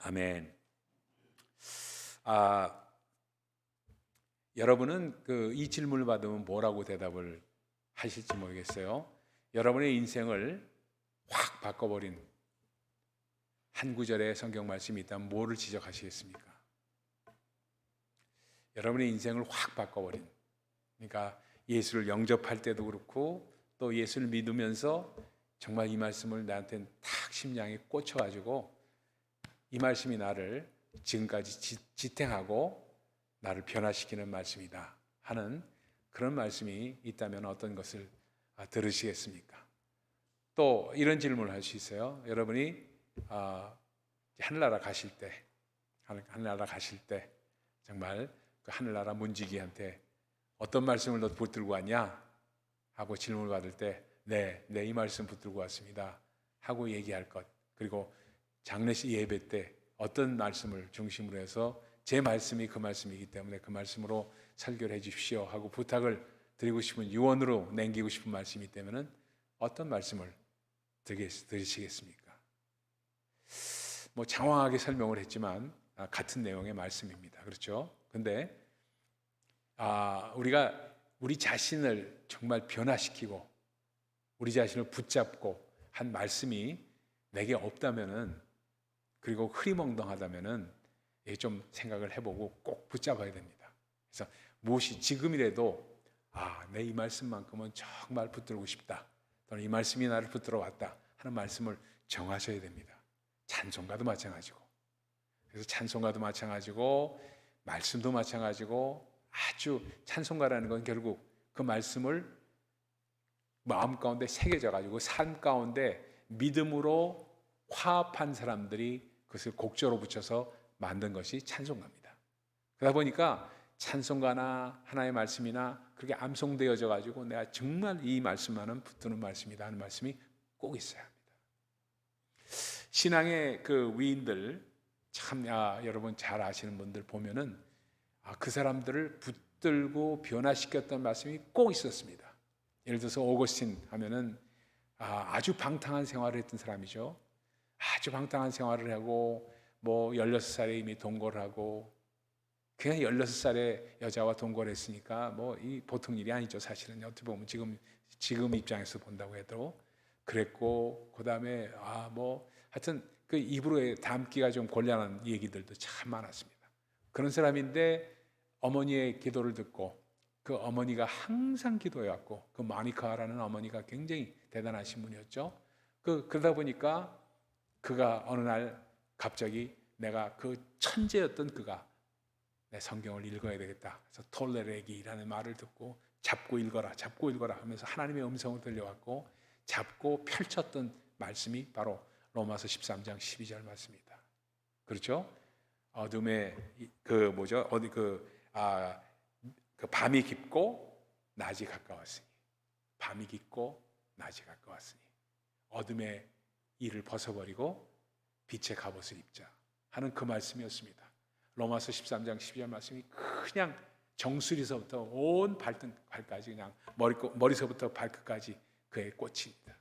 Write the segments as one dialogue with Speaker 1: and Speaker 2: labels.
Speaker 1: 아멘. 아, 여러분은 이 질문을 받으면 뭐라고 대답을 하실지 모르겠어요. 여러분의 인생을 확 바꿔버린 한 구절의 성경 말씀이 있다면 뭐를 지적하시겠습니까? 여러분의 인생을 확 바꿔버린, 그러니까 예수를 영접할 때도 그렇고 또 예수를 믿으면서 정말 이 말씀을 나한테 탁 심장에 꽂혀가지고 이 말씀이 나를 지금까지 지탱하고 나를 변화시키는 말씀이다 하는 그런 말씀이 있다면 어떤 것을 들으시겠습니까? 또 이런 질문을 할 수 있어요. 여러분이 하늘나라 가실 때, 하늘나라 가실 때 정말 그 하늘나라 문지기한테 어떤 말씀을 너 붙들고 왔냐? 하고 질문을 받을 때 네, 이 말씀 붙들고 왔습니다 하고 얘기할 것. 그리고 장례식 예배 때 어떤 말씀을 중심으로 해서 제 말씀이 그 말씀이기 때문에 그 말씀으로 설교를 해 주십시오 하고 부탁을 드리고 싶은 유언으로 남기고 싶은 말씀이 있다면 어떤 말씀을 들으시겠습니까? 뭐 장황하게 설명을 했지만 같은 내용의 말씀입니다. 그렇죠? 근데 우리가 우리 자신을 정말 변화시키고 우리 자신을 붙잡고 한 말씀이 내게 없다면은, 그리고 흐리멍덩하다면은 좀 생각을 해보고 꼭 붙잡아야 됩니다. 그래서 무엇이 지금이라도 내 이 말씀만큼은 정말 붙들고 싶다, 또는 이 말씀이 나를 붙들어 왔다 하는 말씀을 정하셔야 됩니다. 찬송가도 마찬가지고, 그래서 찬송가도 마찬가지고 말씀도 마찬가지고, 아주 찬송가라는 건 결국 그 말씀을 마음 가운데 새겨져 가지고 삶 가운데 믿음으로 화합한 사람들이 그것을 곡조로 붙여서 만든 것이 찬송가입니다. 그러다 보니까 찬송가나 하나의 말씀이나 그렇게 암송되어져 가지고 내가 정말 이 말씀만은 붙드는 말씀이다 하는 말씀이 꼭 있어야 합니다. 신앙의 그 위인들 참 여러분 잘 아시는 분들 보면은 그 사람들을 붙들고 변화시켰던 말씀이 꼭 있었습니다. 예를 들어서 오거스틴 하면은 아주 방탕한 생활을 했던 사람이죠. 아주 방탕한 생활을 하고 뭐 16살에 이미 동거를 하고, 그냥 16살에 여자와 동거를 했으니까 뭐 이 보통 일이 아니죠. 사실은 어떻게 보면 지금 입장에서 본다고 해도 그랬고, 그다음에 뭐 하여튼 그 입으로 담기가 좀 곤란한 얘기들도 참 많았습니다. 그런 사람인데 어머니의 기도를 듣고, 그 어머니가 항상 기도해왔고, 그 마니카라는 어머니가 굉장히 대단하신 분이었죠. 그러다 보니까 그가 어느 날 갑자기 내가 그 천재였던 그가 내 성경을 읽어야 되겠다. 그래서 톨레레기라는 말을 듣고 잡고 읽어라 하면서 하나님의 음성을 들려왔고 잡고 펼쳤던 말씀이 바로 로마서 13장 12절 말씀입니다. 그렇죠? 어둠에 그 밤이 깊고 낮이 가까웠으니, 밤이 깊고 낮이 가까웠으니 어둠의 일을 벗어버리고 빛의 갑옷을 입자 하는 그 말씀이었습니다. 로마서 13장 12절 말씀이 그냥 정수리서부터 온 발까지 그냥 머리서부터 발끝까지 그의 꽃입니다.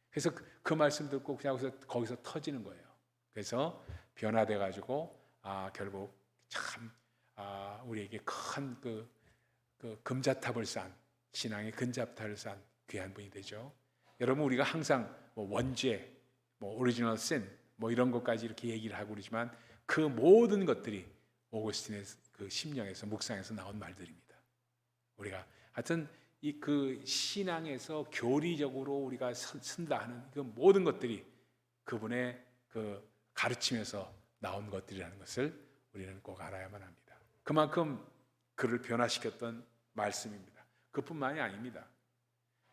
Speaker 1: 그래서 그 말씀 듣고 그냥 거기서 터지는 거예요. 그래서 변화돼 가지고 결국 참 우리에게 큰 그 금자탑을 쌓은, 신앙의 금자탑을 쌓은 귀한 분이 되죠. 여러분, 우리가 항상 뭐 원죄, 뭐 오리지널 신, 뭐 이런 것까지 이렇게 얘기를 하고 그러지만 그 모든 것들이 오거스틴의 그 심령에서 묵상에서 나온 말들입니다. 우리가 하여튼 그 신앙에서 교리적으로 우리가 쓴다 하는 그 모든 것들이 그분의 그 가르침에서 나온 것들이라는 것을 우리는 꼭 알아야만 합니다. 그만큼 그를 변화시켰던 말씀입니다. 그뿐만이 아닙니다.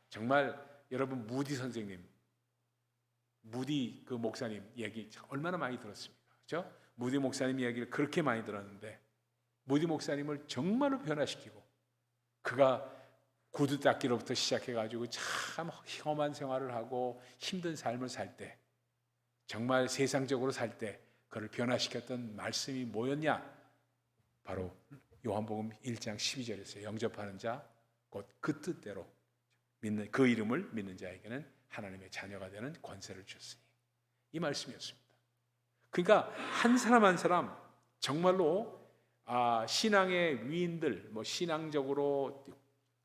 Speaker 1: 정말 여러분, 무디 선생님, 무디 그 목사님 얘기 얼마나 많이 들었습니까? 그렇죠? 무디 목사님 이야기를 그렇게 많이 들었는데 무디 목사님을 정말로 변화시키고, 그가 구두 닦기로부터 시작해가지고 참 험한 생활을 하고 힘든 삶을 살 때, 정말 세상적으로 살 때 그를 변화시켰던 말씀이 뭐였냐? 바로 요한복음 1장 12절에서 영접하는 자 곧 그 뜻대로 믿는, 그 이름을 믿는 자에게는 하나님의 자녀가 되는 권세를 주셨으니, 이 말씀이었습니다. 그러니까 한 사람 한 사람 정말로 신앙의 위인들, 신앙적으로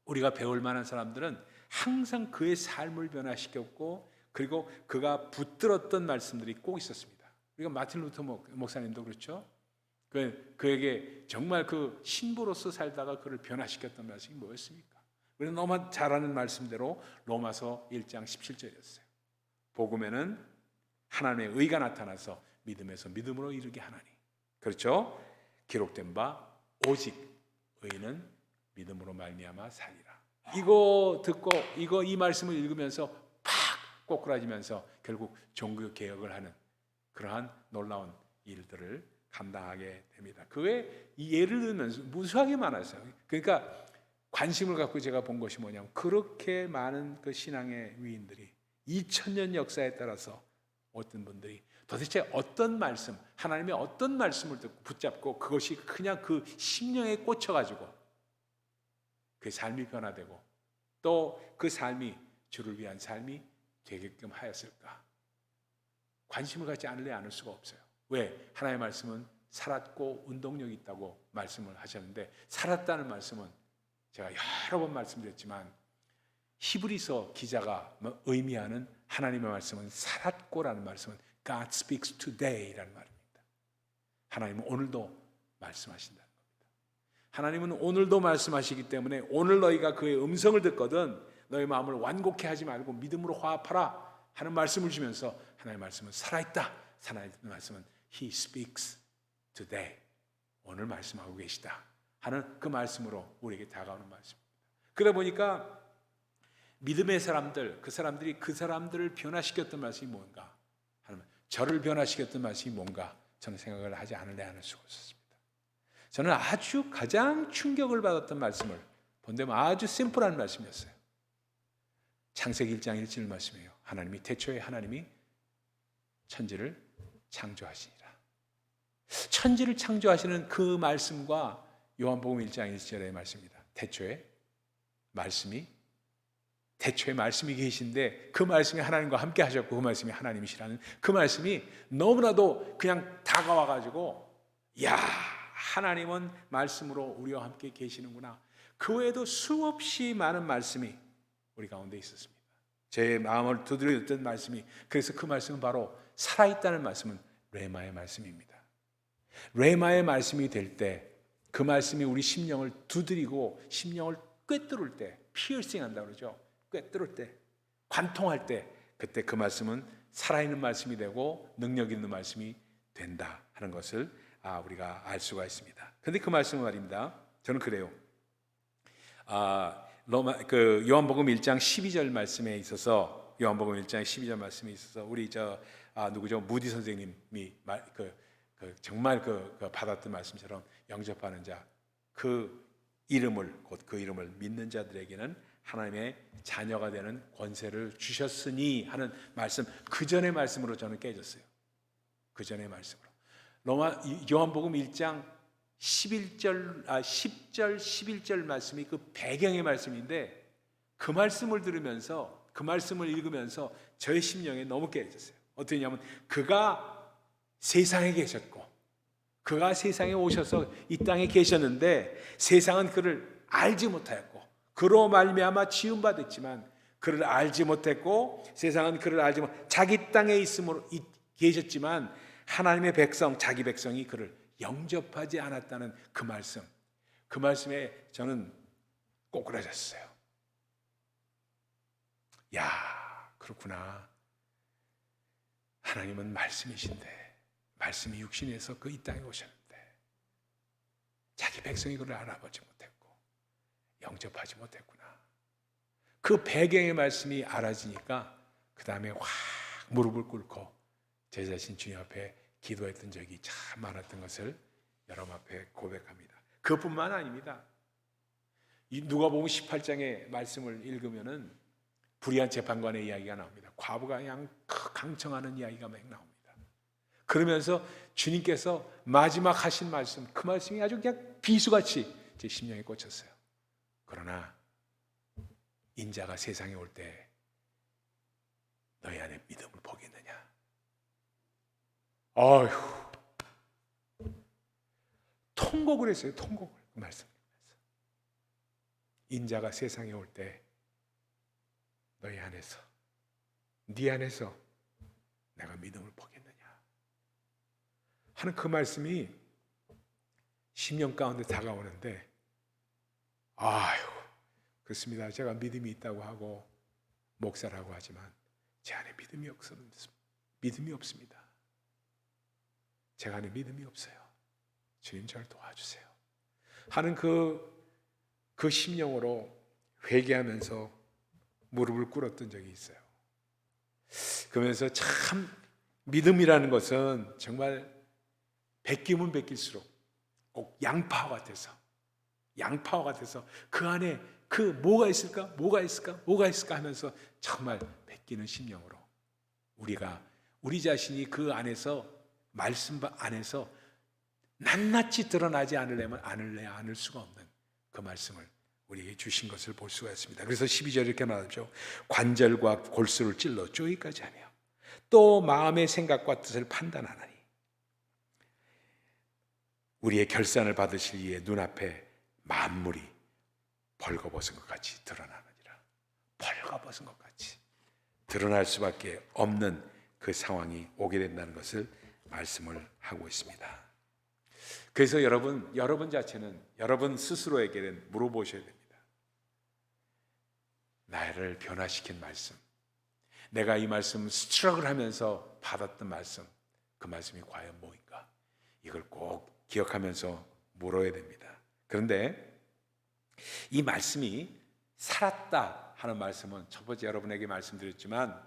Speaker 1: 우리가 배울 만한 사람들은 항상 그의 삶을 변화시켰고, 그리고 그가 붙들었던 말씀들이 꼭 있었습니다. 우리가 마틴 루터 목사님도 그렇죠. 그에게 정말 그 신부로서 살다가 그를 변화시켰던 말씀이 뭐였습니까? 우리는 너무 잘 아는 말씀대로 로마서 1장 17절이었어요. 복음에는 하나님의 의가 나타나서 믿음에서 믿음으로 이르게 하나니. 그렇죠? 기록된 바 오직 의는 믿음으로 말미암아 살리라. 이거 듣고 이 말씀을 읽으면서 팍 꼬꾸라지면서 결국 종교 개혁을 하는 그러한 놀라운 일들을 감당하게 됩니다. 그의 이 예를 들면서 무수하게 많았어요. 그러니까 관심을 갖고 제가 본 것이 뭐냐면, 그렇게 많은 그 신앙의 위인들이 2000년 역사에 따라서 어떤 분들이 도대체 어떤 말씀, 하나님의 어떤 말씀을 듣고 붙잡고 그것이 그냥 그 심령에 꽂혀가지고 그 삶이 변화되고 또 그 삶이 주를 위한 삶이 되게끔 하였을까? 관심을 갖지 않을 수가 없어요. 왜? 하나님의 말씀은 살았고 운동력이 있다고 말씀을 하셨는데, 살았다는 말씀은 제가 여러 번 말씀드렸지만 히브리서 기자가 의미하는 하나님의 말씀은 살았고라는 말씀은 God speaks today라는 말입니다. 하나님은 오늘도 말씀하신다는 겁니다. 하나님은 오늘도 말씀하시기 때문에 오늘 너희가 그의 음성을 듣거든 너희 마음을 완곡해 하지 말고 믿음으로 화합하라 하는 말씀을 주면서, 하나님의 말씀은 살아있다. 하나님의 말씀은 He speaks today. 오늘 말씀하고 계시다 하는 그 말씀으로 우리에게 다가오는 말씀입니다. 그러다 보니까 믿음의 사람들, 그 사람들을 변화시켰던 말씀이 뭔가 하면, 저를 변화시켰던 말씀이 뭔가 저는 생각을 하지 않을 수가 없었습니다. 저는 아주 가장 충격을 받았던 말씀을 본다면 아주 심플한 말씀이었어요. 창세기 1장 1절 말씀이에요. 태초에 하나님이 천지를 창조하시니라. 천지를 창조하시는 그 말씀과 요한복음 1장 1절의 말씀입니다. 태초에 말씀이 계신데 그 말씀이 하나님과 함께 하셨고 그 말씀이 하나님이시라는 그 말씀이 너무나도 그냥 다가와가지고, 야, 하나님은 말씀으로 우리와 함께 계시는구나. 그 외에도 수없이 많은 말씀이 우리 가운데 있었습니다. 제 마음을 두드렸던 말씀이, 그래서 그 말씀은 바로 살아있다는 말씀은 레마의 말씀입니다. 레마의 말씀이 될 때, 그 말씀이 우리 심령을 두드리고 심령을 꿰뚫을 때, 피어싱 한다 그러죠. 꿰뚫을 때, 관통할 때, 그때 그 말씀은 살아있는 말씀이 되고 능력 있는 말씀이 된다 하는 것을 우리가 알 수가 있습니다. 그런데 그 말씀은 말입니다. 저는 그래요. 요한복음 1장 12절 말씀에 있어서, 우리 무디 선생님이 정말 받았던 말씀처럼 영접하는 자, 그 이름을 믿는 자들에게는 하나님의 자녀가 되는 권세를 주셨으니 하는 말씀, 그 전의 말씀으로 저는 깨졌어요. 그 전의 말씀으로. 요한복음 1장 10절 11절 말씀이 그 배경의 말씀인데, 그 말씀을 들으면서, 그 말씀을 읽으면서 저의 심령에 너무 깨졌어요. 어떠냐면, 그가 세상에 계셨고 그가 세상에 오셔서 이 땅에 계셨는데 세상은 그를 알지 못하였고, 그로 말미암아 지음받았지만 그를 알지 못했고, 세상은 그를 알지 못, 자기 땅에 있음으로 계셨지만 하나님의 백성, 자기 백성이 그를 영접하지 않았다는 그 말씀에 저는 꼬꾸라졌어요. 야, 그렇구나. 하나님은 말씀이신데, 말씀이 육신에서 그 이 땅에 오셨는데 자기 백성이 그를 알아보지 못했고 영접하지 못했구나. 그 배경의 말씀이 알아지니까 그 다음에 확 무릎을 꿇고 제 자신 주님 앞에 기도했던 적이 참 많았던 것을 여러분 앞에 고백합니다. 그뿐만 아닙니다. 이 누가복음 18장의 말씀을 읽으면은 불의한 재판관의 이야기가 나옵니다. 과부가 그냥 강청하는 이야기가 막 나옵니다. 그러면서 주님께서 마지막 하신 말씀, 그 말씀이 아주 그냥 비수같이 제 심령에 꽂혔어요. 그러나 인자가 세상에 올 때 너희 안에 믿음을 보겠느냐? 아휴, 통곡을 했어요. 통곡을. 그 말씀. 인자가 세상에 올 때 너희 안에서, 네 안에서 내가 믿음을 보겠느냐 하는 그 말씀이 심령 가운데 다가오는데, 아유, 그렇습니다. 제가 믿음이 있다고 하고 목사라고 하지만 제 안에 믿음이 없습니다. 제가 안에 믿음이 없어요. 주님 저를 도와주세요 하는 그 심령으로 회개하면서 무릎을 꿇었던 적이 있어요. 그러면서 참 믿음이라는 것은 정말 베끼면 베낄수록 꼭 양파와 같아서 그 안에 그 뭐가 있을까 하면서 정말 베끼는 심령으로 우리 자신이 그 안에서, 말씀 안에서 낱낱이 드러나지 않을 수가 없는 그 말씀을 우리에게 주신 것을 볼 수가 있습니다. 그래서 12절 이렇게 말하죠. 관절과 골수를 찔러 쪼기까지 하며 또 마음의 생각과 뜻을 판단하나니 우리의 결산을 받으실 이의 눈앞에 만물이 벌거벗은 것 같이 드러나느니라. 벌거벗은 것 같이 드러날 수밖에 없는 그 상황이 오게 된다는 것을 말씀을 하고 있습니다. 그래서 여러분 자체는 여러분 스스로에게는 물어보셔야 됩니다. 나를 변화시킨 말씀, 내가 이 말씀 스트럭을 하면서 받았던 말씀, 그 말씀이 과연 뭐인가? 이걸 꼭 기억하면서 물어야 됩니다. 그런데 이 말씀이 살았다 하는 말씀은 첫 번째 여러분에게 말씀드렸지만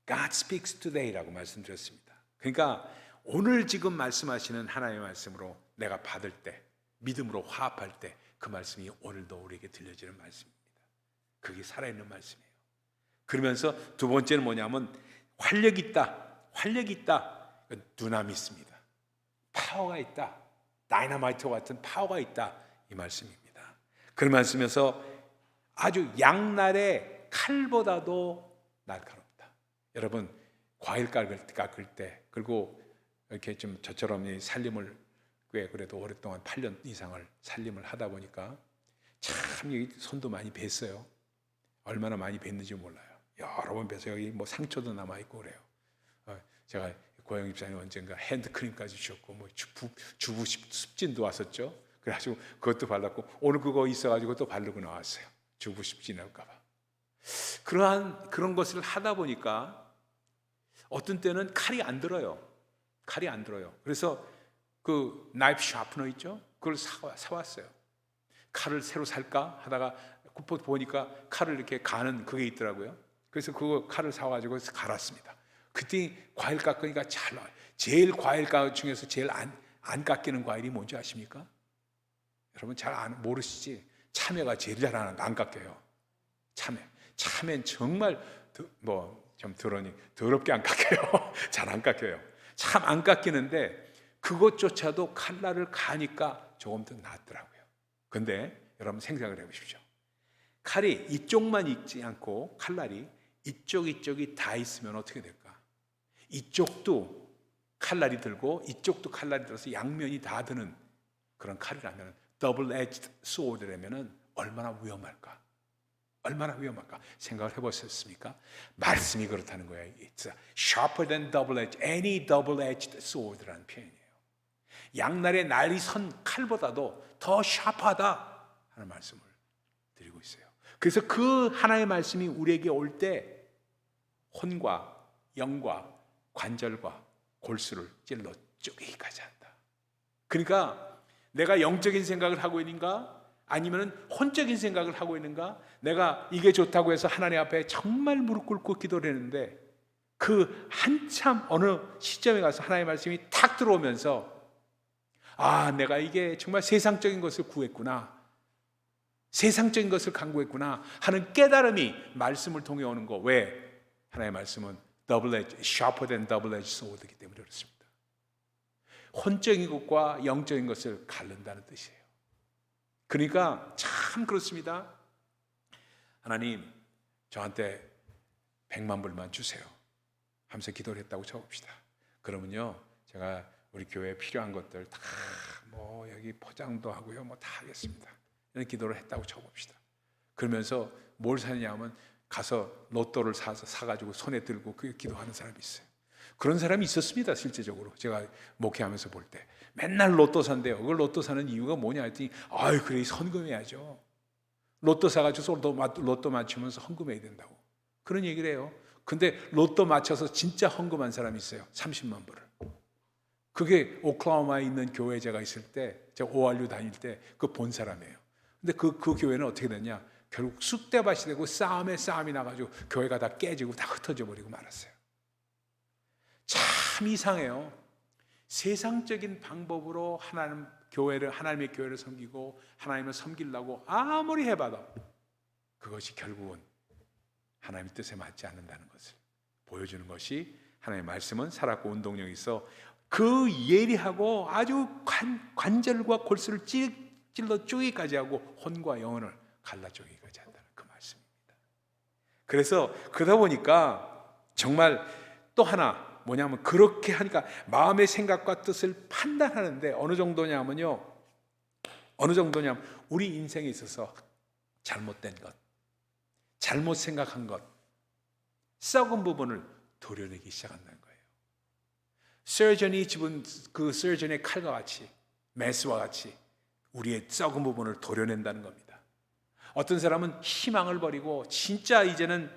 Speaker 1: God speaks today라고 말씀드렸습니다. 그러니까 오늘 지금 말씀하시는 하나님의 말씀으로 내가 받을 때, 믿음으로 화합할 때 그 말씀이 오늘도 우리에게 들려지는 말씀입니다. 그게 살아있는 말씀이에요. 그러면서 두 번째는 뭐냐면 활력이 있다. 두나미 있습니다. 파워가 있다. 다이너마이트와 같은 파워가 있다. 이 말씀입니다. 그런 말씀에서 아주 양날의 칼보다도 날카롭다. 여러분 과일 깎을 때, 그리고 이렇게 좀 저처럼 이 살림을 꽤 그래도 오랫동안 8년 이상을 살림을 하다 보니까 참 손도 많이 뱄어요. 얼마나 많이 뱄는지 몰라요. 여러 번 뱄어요. 여기 뭐 상처도 남아 있고 그래요. 제가 고영 집사님 언젠가 핸드크림까지 주셨고 뭐 주부 습진도 왔었죠. 그래가지고 그것도 발랐고 오늘 그거 있어가지고 또 바르고 나왔어요. 주부 습진 할까봐. 그런 것을 하다 보니까 어떤 때는 칼이 안 들어요. 그래서 그 나이프 샤프너 있죠? 그걸 사왔어요. 칼을 새로 살까 하다가 보니까 칼을 이렇게 가는 그게 있더라고요. 그래서 그 칼을 사가지고 갈았습니다. 그때 과일 깎으니까 잘 나와요. 제일 과일 중에서 제일 안 깎이는 과일이 뭔지 아십니까? 여러분 모르시지? 참외가 제일 잘 안 깎여요. 참외는 정말 좀 더럽게 안 깎여요. 잘 안 깎여요. 참 안 깎이는데 그것조차도 칼날을 가니까 조금 더 낫더라고요. 근데 여러분 생각을 해보십시오. 칼이 이쪽만 있지 않고 칼날이 이쪽이 다 있으면 어떻게 될까? 이쪽도 칼날이 들고 이쪽도 칼날이 들어서 양면이 다 드는 그런 칼이라면, 더블 에지드 소드라면 얼마나 위험할까 생각을 해보셨습니까? 말씀이 그렇다는 거예요. It's sharper than any double-edged sword라는 표현이에요. 양날의 날이 선 칼보다도 더 샤프하다 하는 말씀을 드리고 있어요. 그래서 그 하나의 말씀이 우리에게 올 때 혼과 영과 관절과 골수를 찔러 쪼개기까지 한다. 그러니까 내가 영적인 생각을 하고 있는가? 아니면 혼적인 생각을 하고 있는가? 내가 이게 좋다고 해서 하나님 앞에 정말 무릎 꿇고 기도를 했는데 그 한참 어느 시점에 가서 하나님의 말씀이 탁 들어오면서 내가 이게 정말 세상적인 것을 구했구나, 세상적인 것을 간구했구나 하는 깨달음이 말씀을 통해 오는 거. 왜? 하나님의 말씀은 sharper than double-edged sword이기 때문에 그렇습니다. 혼적인 것과 영적인 것을 가른다는 뜻이에요. 그러니까 참 그렇습니다. 하나님 저한테 100만 불만 주세요 하면서 기도를 했다고 쳐봅시다. 그러면요, 제가 우리 교회에 필요한 것들 다 뭐 여기 포장도 하고요, 뭐 다 하겠습니다. 이런 기도를 했다고 쳐봅시다. 그러면서 뭘 사냐면 가서 로또를 사가지고 손에 들고 그 기도하는 사람이 있어요. 그런 사람이 있었습니다. 실제적으로 제가 목회하면서 볼 때 맨날 로또 산대요. 그걸 로또 사는 이유가 뭐냐 했더니 아유 그래 헌금해야죠. 로또 사가지고 로또 맞추면서 헌금해야 된다고 그런 얘기를 해요. 근데 로또 맞춰서 진짜 헌금한 사람이 있어요. 30만 불을. 그게 오클라호마에 있는 교회 제가 있을 때, 제가 ORU 다닐 때 그 본 사람이에요. 근데 그 교회는 어떻게 됐냐? 결국 쑥대밭이 되고 싸움이 나가지고 교회가 다 깨지고 다 흩어져 버리고 말았어요. 참 이상해요. 세상적인 방법으로 하나님의 교회를 섬기고 하나님을 섬기려고 아무리 해봐도 그것이 결국은 하나님의 뜻에 맞지 않는다는 것을 보여주는 것이 하나님의 말씀은 살았고 운동력이 있어 그 예리하고 아주 관절과 골수를 찔러 쪼개기까지 하고 혼과 영혼을 갈라 쪼개기까지 한다는 그 말씀입니다. 그래서 그러다 보니까 정말 또 하나 뭐냐면 그렇게 하니까 마음의 생각과 뜻을 판단하는데 어느 정도냐면 우리 인생에 있어서 잘못된 것, 잘못 생각한 것, 썩은 부분을 도려내기 시작한다는 거예요. 서전이 집은 그 서전의 칼과 같이 메스와 같이 우리의 썩은 부분을 도려낸다는 겁니다. 어떤 사람은 희망을 버리고 진짜 이제는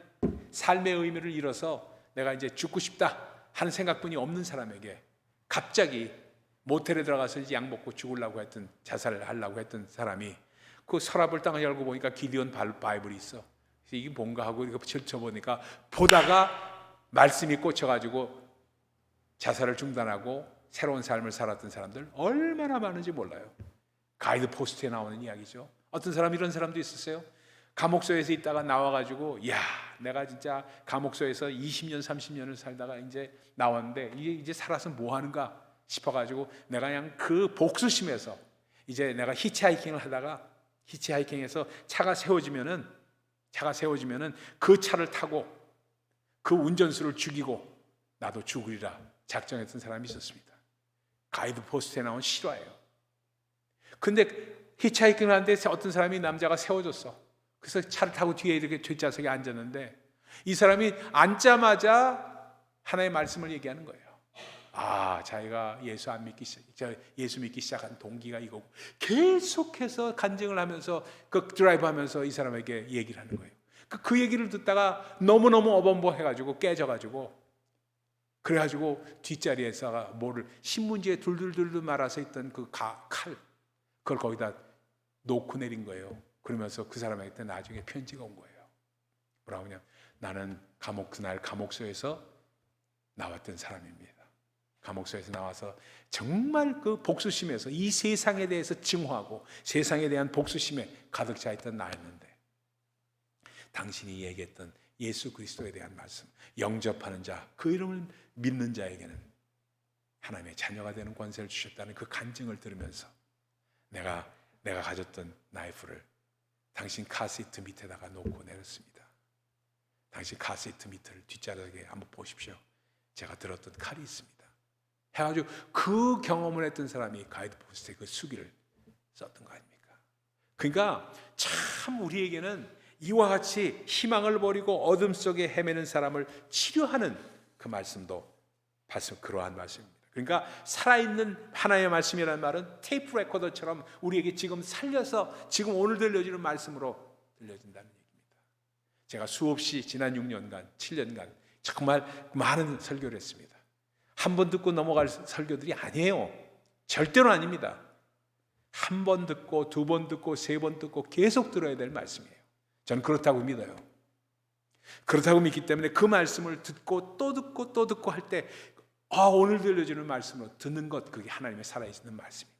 Speaker 1: 삶의 의미를 잃어서 내가 이제 죽고 싶다 하는 생각뿐이 없는 사람에게 갑자기 모텔에 들어가서 이제 약 먹고 죽으려고 했던 자살을 하려고 했던 사람이 그 서랍을 딱 열고 보니까 기디온 바이블이 있어. 그래서 이게 뭔가 하고 이거 펼쳐보니까 보다가 말씀이 꽂혀가지고 자살을 중단하고 새로운 삶을 살았던 사람들 얼마나 많은지 몰라요. 가이드 포스트에 나오는 이야기죠. 어떤 사람 이런 사람도 있었어요. 감옥소에서 있다가 나와가지고 야 내가 진짜 감옥소에서 20년 30년을 살다가 이제 나왔는데 이제 살아서 뭐 하는가 싶어가지고 내가 그냥 그 복수심에서 이제 내가 히치하이킹을 하다가 히치하이킹에서 차가 세워지면은 그 차를 타고 그 운전수를 죽이고 나도 죽으리라 작정했던 사람이 있었습니다. 가이드 포스트에 나온 실화예요. 근데 히치하이킹을 하는데 어떤 사람이 남자가 세워줬어. 그래서 차를 타고 뒤에 이렇게 뒷좌석에 앉았는데 이 사람이 앉자마자 하나의 말씀을 얘기하는 거예요. 자기가 예수 믿기 시작한 동기가 이거고 계속해서 간증을 하면서 그 드라이브 하면서 이 사람에게 얘기를 하는 거예요. 그 얘기를 듣다가 너무너무 어벙벙해가지고 깨져가지고 그래가지고 뒷자리에서 뭐를 신문지에 둘둘둘 말아서 있던 그 칼 그걸 거기다 놓고 내린 거예요. 그러면서 그 사람에게 나중에 편지가 온 거예요. 뭐라고 하냐? 나는 그날 감옥소에서 나왔던 사람입니다. 감옥소에서 나와서 정말 그 복수심에서 이 세상에 대해서 증오하고 세상에 대한 복수심에 가득 차 있던 나였는데 당신이 얘기했던 예수 그리스도에 대한 말씀, 영접하는 자, 그 이름을 믿는 자에게는 하나님의 자녀가 되는 권세를 주셨다는 그 간증을 들으면서 내가 가졌던 나이프를 당신 카시트 밑에다가 놓고 내렸습니다. 당신 카시트 밑을 뒷자락에 한번 보십시오. 제가 들었던 칼이 있습니다. 해가지고 그 경험을 했던 사람이 가이드 포스트에 그 수기를 썼던 거 아닙니까? 그러니까 참 우리에게는 이와 같이 희망을 버리고 어둠 속에 헤매는 사람을 치료하는 그 말씀도 그러한 말씀입니다. 그러니까 살아있는 하나님의 말씀이라는 말은 테이프 레코더처럼 우리에게 지금 살려서 지금 오늘 들려주는 말씀으로 들려준다는 얘기입니다. 제가 수없이 지난 6년간 7년간 정말 많은 설교를 했습니다. 한 번 듣고 넘어갈 설교들이 아니에요. 절대로 아닙니다. 한 번 듣고 두 번 듣고 세 번 듣고 계속 들어야 될 말씀이에요. 저는 그렇다고 믿어요. 그렇다고 믿기 때문에 그 말씀을 듣고 또 듣고 또 듣고 할 때 오늘 들려주는 말씀으로 듣는 것, 그게 하나님의 살아있는 말씀입니다.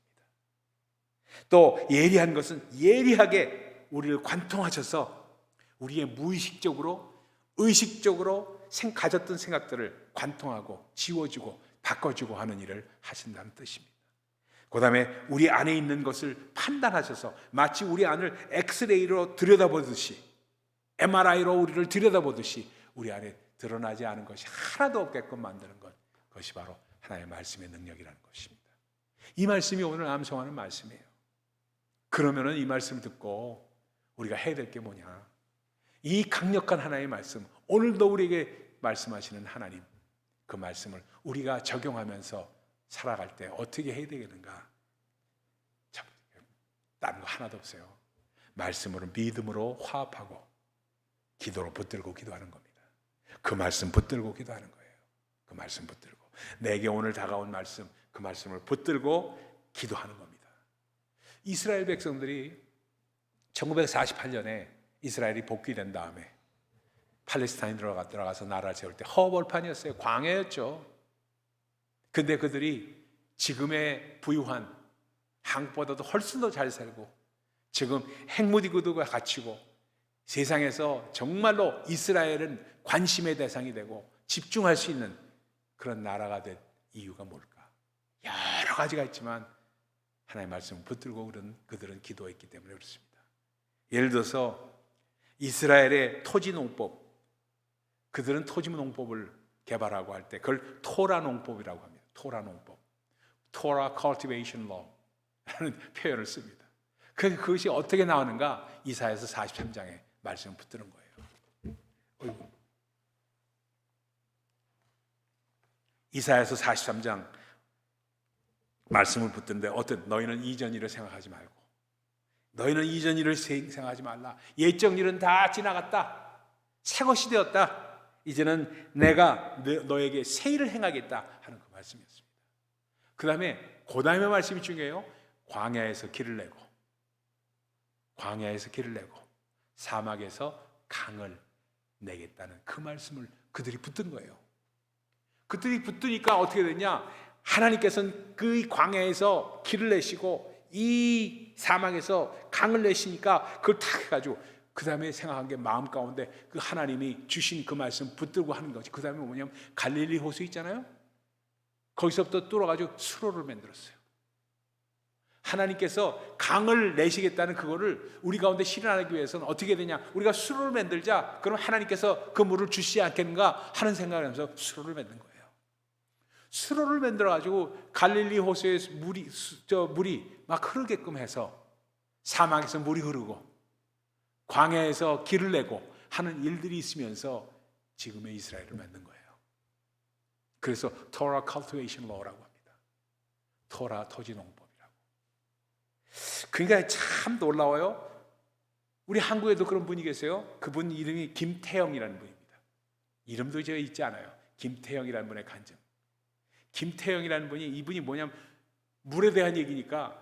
Speaker 1: 또 예리한 것은 예리하게 우리를 관통하셔서 우리의 무의식적으로 의식적으로 가졌던 생각들을 관통하고 지워주고 바꿔주고 하는 일을 하신다는 뜻입니다. 그 다음에 우리 안에 있는 것을 판단하셔서 마치 우리 안을 엑스레이로 들여다보듯이 MRI로 우리를 들여다보듯이 우리 안에 드러나지 않은 것이 하나도 없게끔 만드는 것, 그것이 바로 하나님의 말씀의 능력이라는 것입니다. 이 말씀이 오늘 암송하는 말씀이에요. 그러면은 이 말씀 듣고 우리가 해야 될 게 뭐냐? 이 강력한 하나님의 말씀, 오늘도 우리에게 말씀하시는 하나님, 그 말씀을 우리가 적용하면서 살아갈 때 어떻게 해야 되겠는가? 다른 거 하나도 없어요. 말씀으로, 믿음으로 화합하고 기도로 붙들고 기도하는 겁니다. 그 말씀 붙들고 기도하는 거예요. 그 말씀 붙들고, 내게 오늘 다가온 말씀, 그 말씀을 붙들고 기도하는 겁니다. 이스라엘 백성들이 1948년에 이스라엘이 복귀된 다음에 팔레스타인 들어가서 나라를 세울 때 허벌판이었어요. 광야였죠. 근데 그들이 지금의 부유한 한국보다도 훨씬 더 잘 살고, 지금 핵무기구도가 갖추고, 세상에서 정말로 이스라엘은 관심의 대상이 되고 집중할 수 있는 그런 나라가 된 이유가 뭘까? 여러 가지가 있지만 하나님의 말씀을 붙들고 그들은 기도했기 때문에 그렇습니다. 예를 들어서 이스라엘의 토지농법, 그들은 토지농법을 개발하고 할 때 그걸 토라 농법이라고 합니다. 토라 농법, 토라 cultivation law 라는 표현을 씁니다. 그것이 어떻게 나오는가? 이사야서 43장에 말씀을 붙드는 거예요. 이사야서 43장 말씀을 붙드는데, 어떤 너희는 이전 일을 생각하지 말고, 너희는 이전 일을 생각하지 말라. 옛적 일은 다 지나갔다. 새 것이 되었다. 이제는 내가 너에게 새 일을 행하겠다 하는 그 말씀이었습니다. 그 다음에 그 다음에 말씀이 중요해요. 광야에서 길을 내고, 광야에서 길을 내고 사막에서 강을 내겠다는 그 말씀을 그들이 붙든 거예요. 그들이 붙으니까 어떻게 되냐? 하나님께서는 그 광야에서 길을 내시고 이 사막에서 강을 내시니까 그걸 탁 해가지고, 그 다음에 생각한 게 마음 가운데 그 하나님이 주신 그 말씀 붙들고 하는 거지. 그 다음에 뭐냐면 갈릴리 호수 있잖아요. 거기서부터 뚫어가지고 수로를 만들었어요. 하나님께서 강을 내시겠다는 그거를 우리 가운데 실현하기 위해서는 어떻게 되냐? 우리가 수로를 만들자. 그럼 하나님께서 그 물을 주시지 않겠는가 하는 생각을 하면서 수로를 만든 거예요. 수로를 만들어가지고 갈릴리 호수에 물이 막 흐르게끔 해서 사막에서 물이 흐르고 광야에서 길을 내고 하는 일들이 있으면서 지금의 이스라엘을 만든 거예요. 그래서 토라 cultivation law라고 합니다. 토라 토지농법이라고. 그러니까 참 놀라워요. 우리 한국에도 그런 분이 계세요. 그분 이름이 김태영이라는 분입니다. 이름도 제가 잊지 않아요. 김태영이라는 분의 간증. 김태영이라는 분이, 이분이 뭐냐면 물에 대한 얘기니까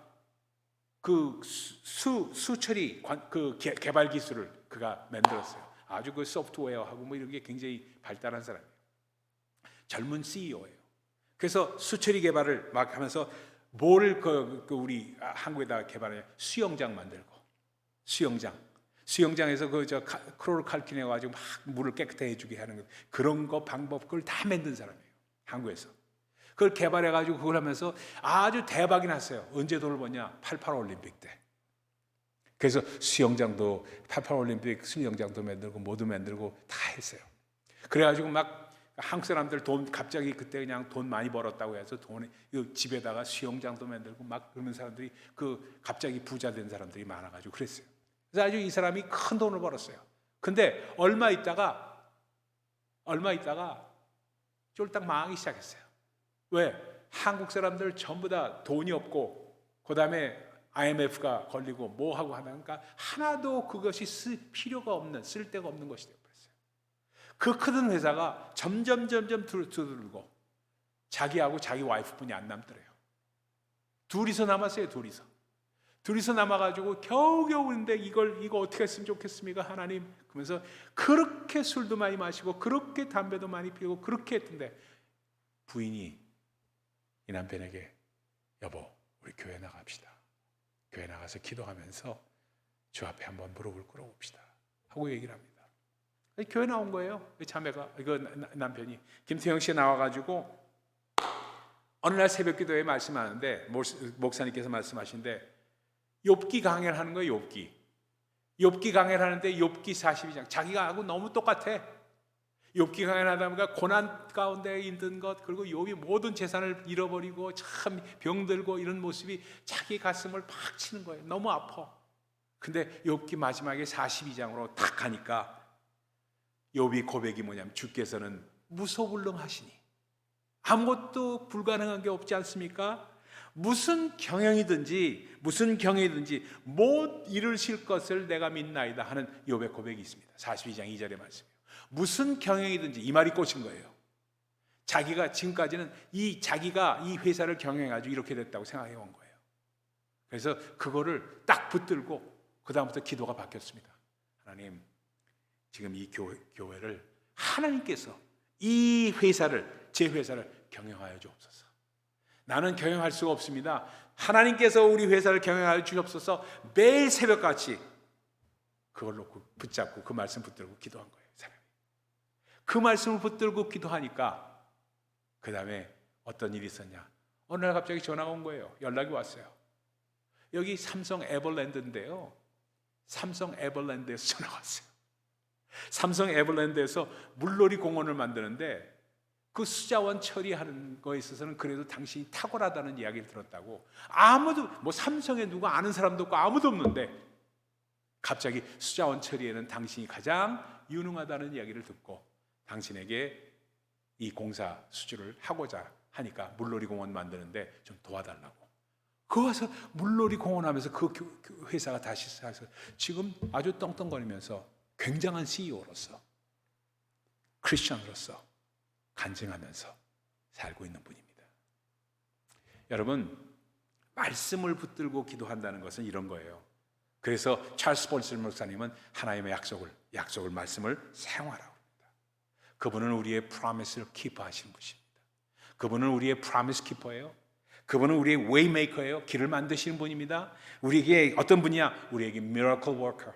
Speaker 1: 그 수처리 그 개발 기술을 그가 만들었어요. 아주 그 소프트웨어하고 뭐 이런 게 굉장히 발달한 사람이에요. 젊은 CEO예요. 그래서 수처리 개발을 막 하면서 뭘 우리 한국에다 개발해, 수영장 만들고, 수영장에서 크로르칼킨 해가지고 막 물을 깨끗하게 해주게 하는 그런 거 방법, 그걸 다 만든 사람이에요. 한국에서. 그걸 개발해가지고 그걸 하면서 아주 대박이 났어요. 언제 돈을 버냐? 88 올림픽 때. 그래서 수영장도 88 올림픽 수영장도 만들고 모두 만들고 다 했어요. 그래가지고 막 한국 사람들 돈 갑자기 그때 그냥 돈 많이 벌었다고 해서 돈에 집에다가 수영장도 만들고 막 그러는 사람들이 그 갑자기 부자 된 사람들이 많아가지고 그랬어요. 그래서 아주 이 사람이 큰 돈을 벌었어요. 근데 얼마 있다가 쫄딱 망하기 시작했어요. 왜? 한국 사람들 전부 다 돈이 없고 그 다음에 IMF가 걸리고 뭐 하고 하니까 하나도 그것이 필요가 없는, 쓸데가 없는 것이 되어버렸어요. 그 큰 회사가 점점 두들고 자기하고 자기 와이프뿐이 안 남더래요. 둘이서 남았어요. 둘이서 남아가지고 겨우겨우인데 이거 어떻게 했으면 좋겠습니까 하나님? 그러면서 그렇게 술도 많이 마시고 그렇게 담배도 많이 피우고 그렇게 했던데, 부인이 이 남편에게 여보 우리 교회 나갑시다. 교회 나가서 기도하면서 주 앞에 한번 무릎을 꿇어봅시다 하고 얘기를 합니다. 교회 나온 거예요. 자매가, 이거 남편이 김태형 씨 나와가지고 어느 날 새벽 기도에 말씀하는데, 목사님께서 말씀하시는데 욥기 강해를 하는 거예요. 욥기 강해를 하는데 욥기 42장 자기가 하고 너무 똑같아. 욥기가 가난하다가 고난 가운데 있는 것, 그리고 욥이 모든 재산을 잃어버리고 참 병들고 이런 모습이 자기 가슴을 팍 치는 거예요. 너무 아파. 근데 욥기 마지막에 42장으로 딱 가니까 욥이 고백이 뭐냐면, 주께서는 무소불능하시니 아무것도 불가능한 게 없지 않습니까? 무슨 경영이든지 못 이루실 것을 내가 믿나이다 하는 욥의 고백이 있습니다. 42장 2절의 말씀이에요. 무슨 경영이든지, 이 말이 꽂힌 거예요. 자기가 지금까지는 자기가 이 회사를 경영해가지고 이렇게 됐다고 생각해 온 거예요. 그래서 그거를 딱 붙들고 그 다음부터 기도가 바뀌었습니다. 하나님, 지금 이 교회를 하나님께서 이 회사를, 제 회사를 경영하여 주옵소서. 나는 경영할 수가 없습니다. 하나님께서 우리 회사를 경영하여 주옵소서. 매일 새벽같이 그걸 놓고 붙잡고 그 말씀 붙들고 기도한 거예요, 사람이. 그 말씀을 붙들고 기도하니까 그 다음에 어떤 일이 있었냐. 어느 날 갑자기 전화가 온 거예요. 연락이 왔어요. 여기 삼성 에버랜드인데요, 삼성 에버랜드에서 전화가 왔어요. 삼성 에버랜드에서 물놀이 공원을 만드는데 그 수자원 처리하는 거에 있어서는 그래도 당신이 탁월하다는 이야기를 들었다고. 아무도, 뭐 삼성에 누가 아는 사람도 없고 아무도 없는데 갑자기 수자원 처리에는 당신이 가장 유능하다는 이야기를 듣고 당신에게 이 공사 수주를 하고자 하니까 물놀이 공원 만드는데 좀 도와달라고. 그 와서 물놀이 공원 하면서 그 회사가 다시 시작해서 지금 아주 떵떵거리면서 굉장한 CEO로서, 크리스천으로서 간증하면서 살고 있는 분입니다. 여러분, 말씀을 붙들고 기도한다는 것은 이런 거예요. 그래서 찰스 본슬 목사님은 하나님의 약속을 말씀을 사용하라고 합니다. 그분은 우리의 프로미스를 키퍼하시는 분이십니다. 그분은 우리의 프로미스 키퍼예요. 그분은 우리의 웨이메이커예요. 길을 만드시는 분입니다. 우리에게 어떤 분이야? 우리에게 미라클 워커,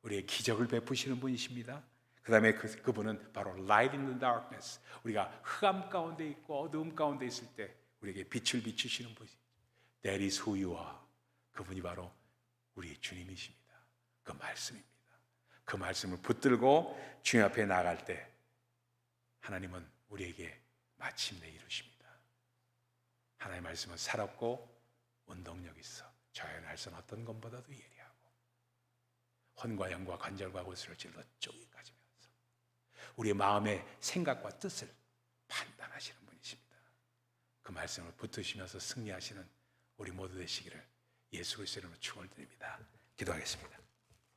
Speaker 1: 우리의 기적을 베푸시는 분이십니다. 그 다음에 그분은 바로 light in the darkness, 우리가 흑암 가운데 있고 어두움 가운데 있을 때 우리에게 빛을 비추시는 분이십니다. That is who you are. 그분이 바로 우리의 주님이십니다. 그 말씀입니다. 그 말씀을 붙들고 주님 앞에 나갈 때 하나님은 우리에게 마침내 이루십니다. 하나님의 말씀은 살았고 운동력 있어 저의 날선 어떤 것보다도 예리하고 혼과 영과 관절과 골수를 찔러 쪼개까지 면서 우리의 마음의 생각과 뜻을 판단하시는 분이십니다. 그 말씀을 붙드시면서 승리하시는 우리 모두 되시기를 예수 그리스도의 이름으로 축원드립니다. 기도하겠습니다.